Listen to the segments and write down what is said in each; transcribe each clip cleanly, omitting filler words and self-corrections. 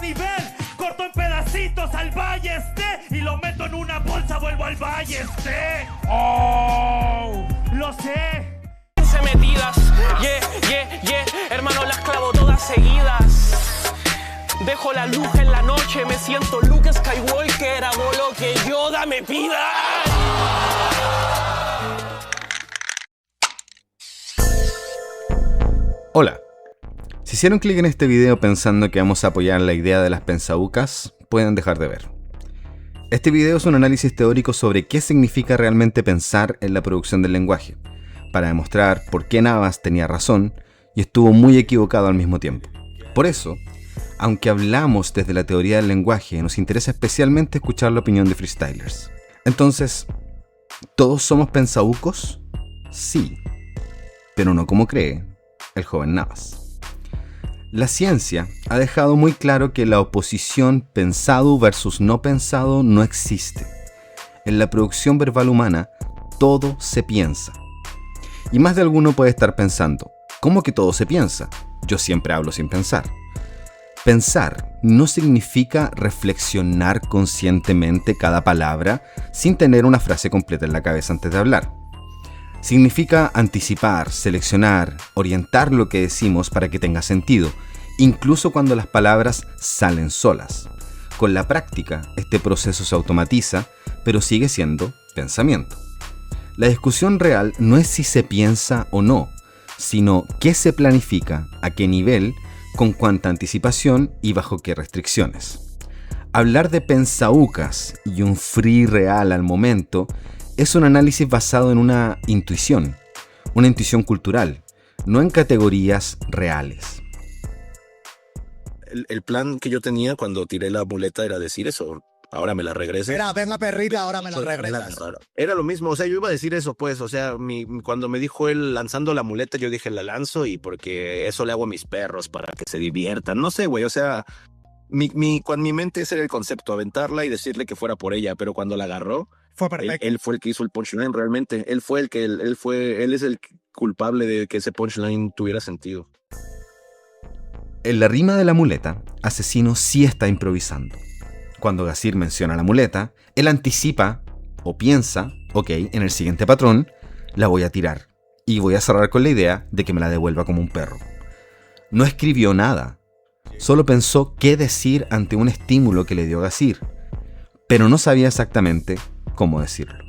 desnivel. Corto en pedacitos al valle y lo meto en una bolsa, vuelvo al valle ¡Oh! Lo sé. Metidas, hermano, las clavo todas seguidas. Dejo la luz en la noche, me siento Luke Skywalker, hago lo que Yoda me pida. Hola. Si hicieron clic en este video pensando que vamos a apoyar la idea de las pensaúcas, pueden dejar de ver. Este video es un análisis teórico sobre qué significa realmente pensar en la producción del lenguaje, para demostrar por qué Navas tenía razón y estuvo muy equivocado al mismo tiempo. Por eso, aunque hablamos desde la teoría del lenguaje, nos interesa especialmente escuchar la opinión de freestylers. Entonces, ¿todos somos pensaúcos? Sí, pero no como cree el joven Navas. La ciencia ha dejado muy claro que la oposición pensado versus no pensado no existe. En la producción verbal humana, todo se piensa. Y más de alguno puede estar pensando, ¿cómo que todo se piensa? Yo siempre hablo sin pensar. Pensar no significa reflexionar conscientemente cada palabra sin tener una frase completa en la cabeza antes de hablar. Significa anticipar, seleccionar, orientar lo que decimos para que tenga sentido, incluso cuando las palabras salen solas. Con la práctica, este proceso se automatiza, pero sigue siendo pensamiento. La discusión real no es si se piensa o no, sino qué se planifica, a qué nivel, con cuánta anticipación y bajo qué restricciones. Hablar de pensaúcas y un free real al momento es un análisis basado en una intuición cultural, no en categorías reales. El plan que yo tenía cuando tiré la muleta era decir eso. Ahora me la regreses. Mira, venga perrita, ahora me la regresas. Era lo mismo, o sea, yo iba a decir eso, pues, o sea, cuando me dijo él lanzando la muleta, yo dije, la lanzo y porque eso le hago a mis perros para que se diviertan. No sé, güey, o sea, con mi mente ese era el concepto, aventarla y decirle que fuera por ella, pero cuando la agarró, fue perfecto. Él fue el que hizo el punchline realmente. Él es el culpable de que ese punchline tuviera sentido. En la rima de la muleta, Asesino sí está improvisando. Cuando Gazir menciona la muleta, él anticipa o piensa, ok, en el siguiente patrón la voy a tirar y voy a cerrar con la idea de que me la devuelva como un perro. No escribió nada, solo pensó qué decir ante un estímulo que le dio Gazir, pero no sabía exactamente cómo decirlo.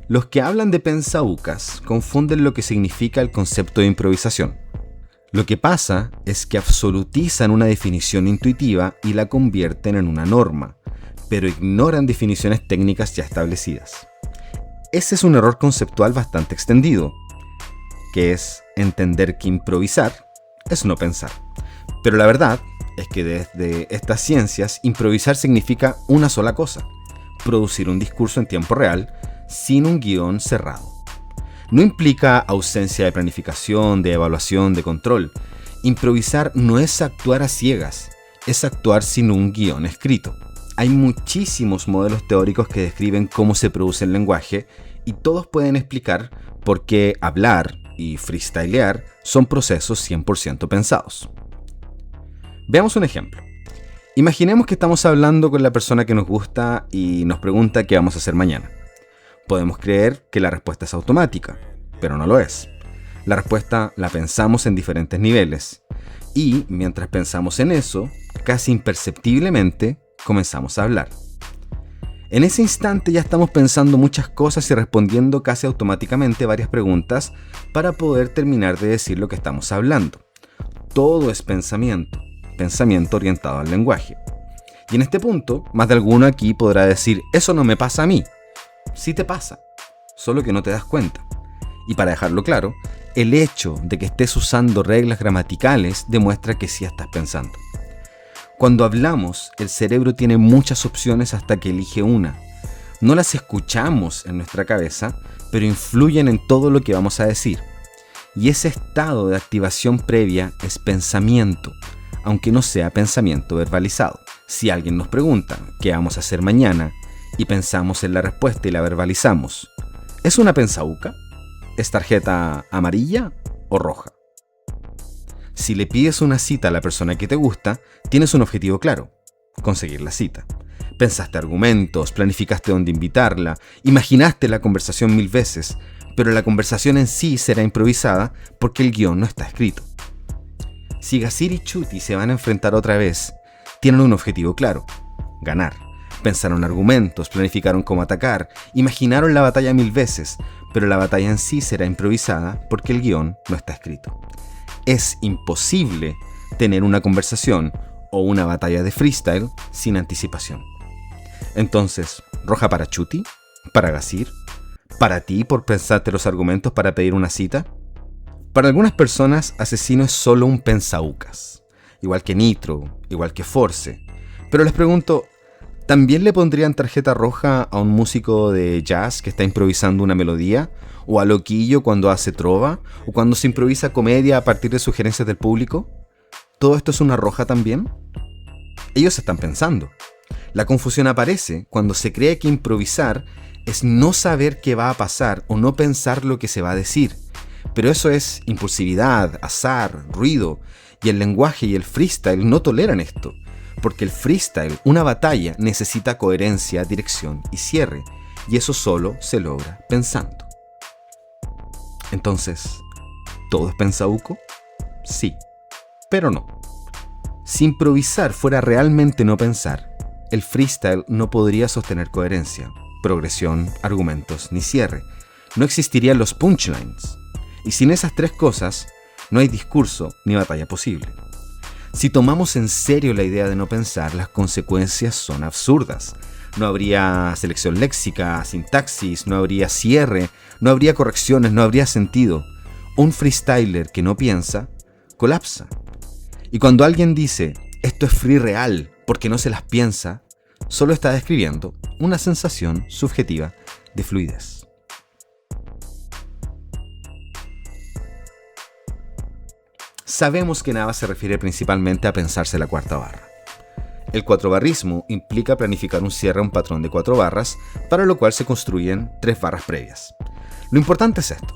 Los que hablan de pensaúcas confunden lo que significa el concepto de improvisación. Lo que pasa es que absolutizan una definición intuitiva y la convierten en una norma, pero ignoran definiciones técnicas ya establecidas. Ese es un error conceptual bastante extendido, que es entender que improvisar es no pensar. Pero la verdad es que desde estas ciencias, improvisar significa una sola cosa: producir un discurso en tiempo real sin un guión cerrado. No implica ausencia de planificación, de evaluación, de control. Improvisar no es actuar a ciegas, es actuar sin un guión escrito. Hay muchísimos modelos teóricos que describen cómo se produce el lenguaje y todos pueden explicar por qué hablar y freestylear son procesos 100% pensados. Veamos un ejemplo. Imaginemos que estamos hablando con la persona que nos gusta y nos pregunta qué vamos a hacer mañana. Podemos creer que la respuesta es automática, pero no lo es. La respuesta la pensamos en diferentes niveles y mientras pensamos en eso, casi imperceptiblemente comenzamos a hablar. En ese instante ya estamos pensando muchas cosas y respondiendo casi automáticamente varias preguntas para poder terminar de decir lo que estamos hablando. Todo es pensamiento orientado al lenguaje. Y en este punto, más de alguno aquí podrá decir, eso no me pasa a mí. Sí te pasa, solo que no te das cuenta. Y para dejarlo claro, el hecho de que estés usando reglas gramaticales demuestra que sí estás pensando. Cuando hablamos, el cerebro tiene muchas opciones hasta que elige una. No las escuchamos en nuestra cabeza, pero influyen en todo lo que vamos a decir. Y ese estado de activación previa es pensamiento, aunque no sea pensamiento verbalizado. Si alguien nos pregunta qué vamos a hacer mañana, y pensamos en la respuesta y la verbalizamos, ¿es una pensaúca? ¿Es tarjeta amarilla o roja? Si le pides una cita a la persona que te gusta, tienes un objetivo claro: conseguir la cita. Pensaste argumentos, planificaste dónde invitarla, imaginaste la conversación 1000 veces, pero la conversación en sí será improvisada porque el guión no está escrito. Si Gazir y Chuty se van a enfrentar otra vez, tienen un objetivo claro: ganar. Pensaron argumentos, planificaron cómo atacar, imaginaron la batalla 1000 veces, pero la batalla en sí será improvisada porque el guión no está escrito. Es imposible tener una conversación o una batalla de freestyle sin anticipación. Entonces, roja para Chuty, para Gazir, para ti por pensarte los argumentos para pedir una cita. Para algunas personas, Asesino es solo un pensaucas, igual que Nitro, igual que Force. Pero les pregunto, ¿también le pondrían tarjeta roja a un músico de jazz que está improvisando una melodía? ¿O a Loquillo cuando hace trova? ¿O cuando se improvisa comedia a partir de sugerencias del público? ¿Todo esto es una roja también? Ellos están pensando. La confusión aparece cuando se cree que improvisar es no saber qué va a pasar o no pensar lo que se va a decir. Pero eso es impulsividad, azar, ruido, y el lenguaje y el freestyle no toleran esto, porque el freestyle, una batalla, necesita coherencia, dirección y cierre, y eso solo se logra pensando. Entonces, ¿todo es pensauco? Sí, pero no. Si improvisar fuera realmente no pensar, el freestyle no podría sostener coherencia, progresión, argumentos ni cierre. No existirían los punchlines. Y sin esas tres cosas, no hay discurso ni batalla posible. Si tomamos en serio la idea de no pensar, las consecuencias son absurdas. No habría selección léxica, sintaxis, no habría cierre, no habría correcciones, no habría sentido. Un freestyler que no piensa, colapsa. Y cuando alguien dice, esto es free real porque no se las piensa, solo está describiendo una sensación subjetiva de fluidez. Sabemos que Navas se refiere principalmente a pensarse la cuarta barra. El cuatrobarrismo implica planificar un cierre a un patrón de 4 barras, para lo cual se construyen 3 barras previas. Lo importante es esto: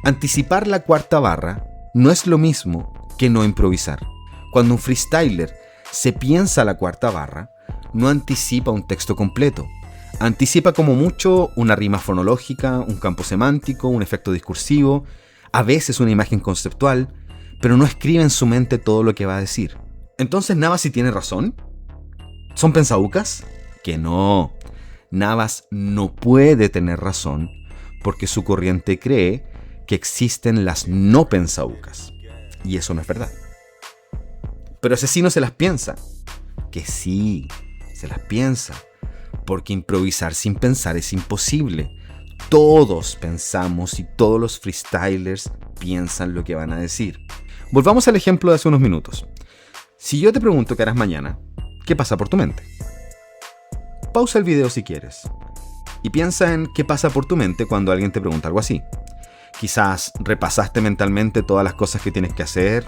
anticipar la cuarta barra no es lo mismo que no improvisar. Cuando un freestyler se piensa la cuarta barra, no anticipa un texto completo. Anticipa como mucho una rima fonológica, un campo semántico, un efecto discursivo, a veces una imagen conceptual, pero no escribe en su mente todo lo que va a decir. Entonces, ¿Navas sí tiene razón? ¿Son pensaucas? Que no. Navas no puede tener razón porque su corriente cree que existen las no pensaucas. Y eso no es verdad. Pero Asesino se las piensa. Que sí, se las piensa. Porque improvisar sin pensar es imposible. Todos pensamos y todos los freestylers piensan lo que van a decir. Volvamos al ejemplo de hace unos minutos. Si yo te pregunto qué harás mañana, ¿qué pasa por tu mente? Pausa el video si quieres y piensa en qué pasa por tu mente cuando alguien te pregunta algo así. Quizás repasaste mentalmente todas las cosas que tienes que hacer,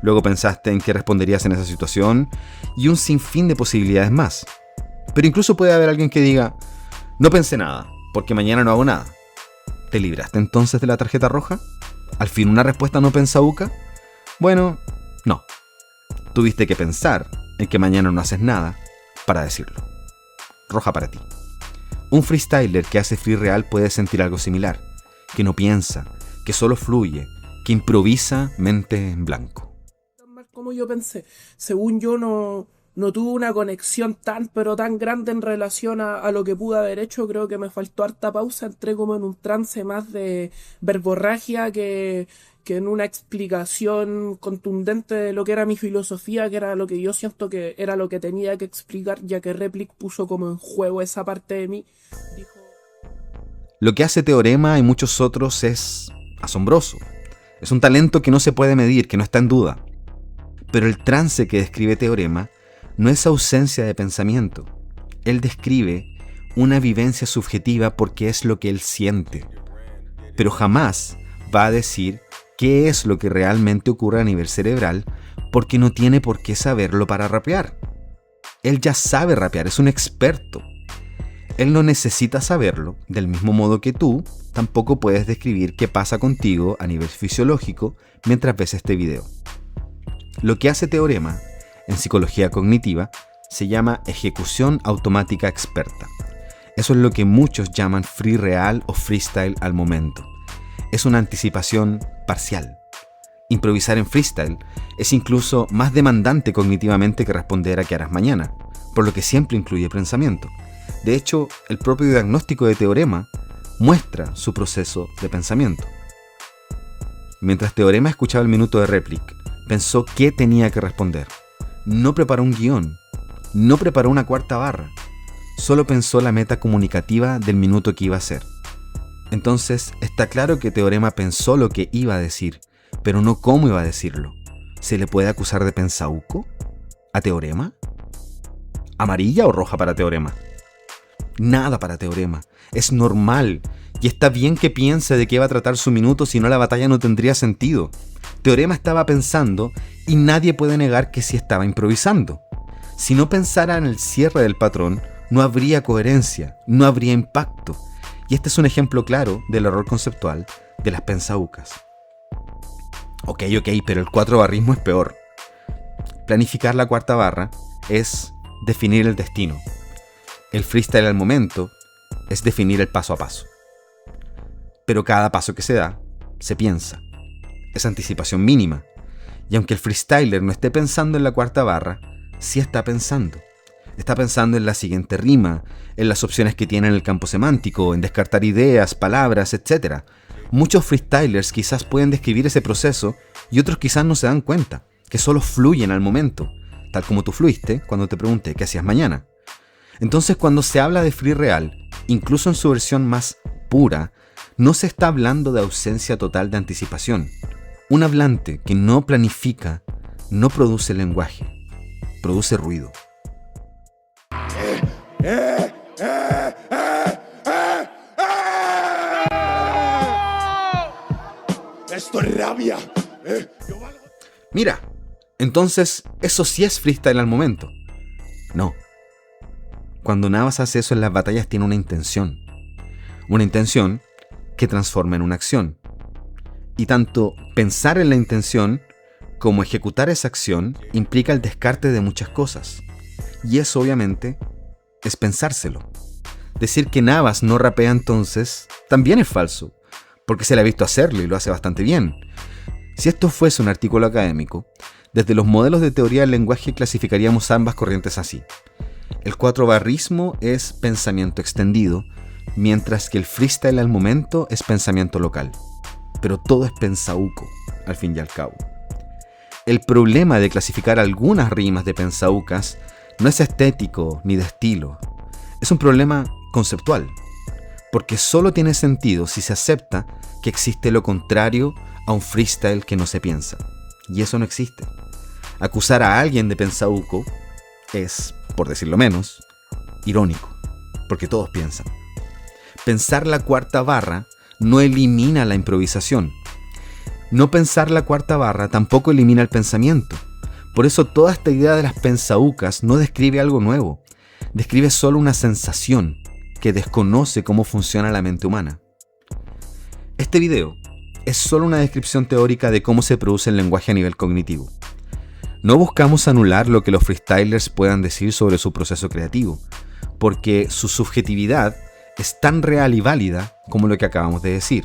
luego pensaste en qué responderías en esa situación y un sinfín de posibilidades más. Pero incluso puede haber alguien que diga, no pensé nada, porque mañana no hago nada. ¿Te libraste entonces de la tarjeta roja? ¿Al fin una respuesta no pensauca? Bueno, no. Tuviste que pensar en que mañana no haces nada para decirlo. Roja para ti. Un freestyler que hace free real puede sentir algo similar, que no piensa, que solo fluye, que improvisa mente en blanco. Como yo pensé, según yo no tuve una conexión tan pero tan grande en relación a lo que pude haber hecho. Creo que me faltó harta pausa, entré como en un trance más de verborragia que en una explicación contundente de lo que era mi filosofía, que era lo que yo siento que era lo que tenía que explicar, ya que Replic puso como en juego esa parte de mí. Dijo... Lo que hace Teorema y muchos otros es asombroso. Es un talento que no se puede medir, que no está en duda. Pero el trance que describe Teorema no es ausencia de pensamiento. Él describe una vivencia subjetiva porque es lo que él siente. Pero jamás va a decir qué es lo que realmente ocurre a nivel cerebral porque no tiene por qué saberlo para rapear. Él ya sabe rapear, es un experto. Él no necesita saberlo, del mismo modo que tú tampoco puedes describir qué pasa contigo a nivel fisiológico mientras ves este video. Lo que hace Teorema, en psicología cognitiva, se llama ejecución automática experta. Eso es lo que muchos llaman free real o freestyle al momento. Es una anticipación parcial. Improvisar en freestyle es incluso más demandante cognitivamente que responder a qué harás mañana, por lo que siempre incluye pensamiento. De hecho, el propio diagnóstico de Teorema muestra su proceso de pensamiento. Mientras Teorema escuchaba el minuto de réplica, pensó qué tenía que responder. No preparó un guión, no preparó una cuarta barra, solo pensó la meta comunicativa del minuto que iba a hacer. Entonces, está claro que Teorema pensó lo que iba a decir, pero no cómo iba a decirlo. ¿Se le puede acusar de pensauco a Teorema? ¿Amarilla o roja para Teorema? Nada para Teorema. Es normal y está bien que piense de qué va a tratar su minuto, si no la batalla no tendría sentido. Teorema estaba pensando y nadie puede negar que sí estaba improvisando. Si no pensara en el cierre del patrón, no habría coherencia, no habría impacto. Y este es un ejemplo claro del error conceptual de las pensaucas. Ok, pero el 4 barrismo es peor. Planificar la cuarta barra es definir el destino. El freestyle al momento es definir el paso a paso. Pero cada paso que se da, se piensa. Es anticipación mínima. Y aunque el freestyler no esté pensando en la cuarta barra, sí está pensando. Está pensando en la siguiente rima, en las opciones que tiene en el campo semántico, en descartar ideas, palabras, etc. Muchos freestylers quizás pueden describir ese proceso y otros quizás no se dan cuenta, que solo fluyen al momento, tal como tú fluiste cuando te pregunté qué hacías mañana. Entonces, cuando se habla de free real, incluso en su versión más pura, no se está hablando de ausencia total de anticipación. Un hablante que no planifica no produce lenguaje, produce ruido. Esto es rabia. Mira, entonces eso sí es freestyle al momento. No. Cuando Navas hace eso en las batallas tiene una intención. Una intención que transforma en una acción. Y tanto pensar en la intención como ejecutar esa acción implica el descarte de muchas cosas. Y eso obviamente es pensárselo. Decir que Navas no rapea entonces también es falso, porque se le ha visto hacerlo y lo hace bastante bien. Si esto fuese un artículo académico, desde los modelos de teoría del lenguaje clasificaríamos ambas corrientes así. El 4 barrismo es pensamiento extendido, mientras que el freestyle al momento es pensamiento local. Pero todo es pensauco, al fin y al cabo. El problema de clasificar algunas rimas de pensaucas no es estético ni de estilo. Es un problema conceptual, porque solo tiene sentido si se acepta que existe lo contrario a un freestyle que no se piensa. Y eso no existe. Acusar a alguien de pensauco es, por decirlo menos, irónico, porque todos piensan. Pensar la cuarta barra no elimina la improvisación. No pensar la cuarta barra tampoco elimina el pensamiento. Por eso toda esta idea de las pensaucas no describe algo nuevo, describe solo una sensación que desconoce cómo funciona la mente humana. Este video es solo una descripción teórica de cómo se produce el lenguaje a nivel cognitivo. No buscamos anular lo que los freestylers puedan decir sobre su proceso creativo, porque su subjetividad es tan real y válida como lo que acabamos de decir.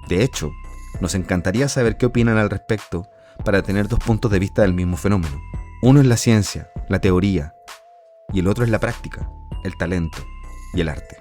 De hecho, nos encantaría saber qué opinan al respecto para tener dos puntos de vista del mismo fenómeno. Uno es la ciencia, la teoría, y el otro es la práctica, el talento y el arte.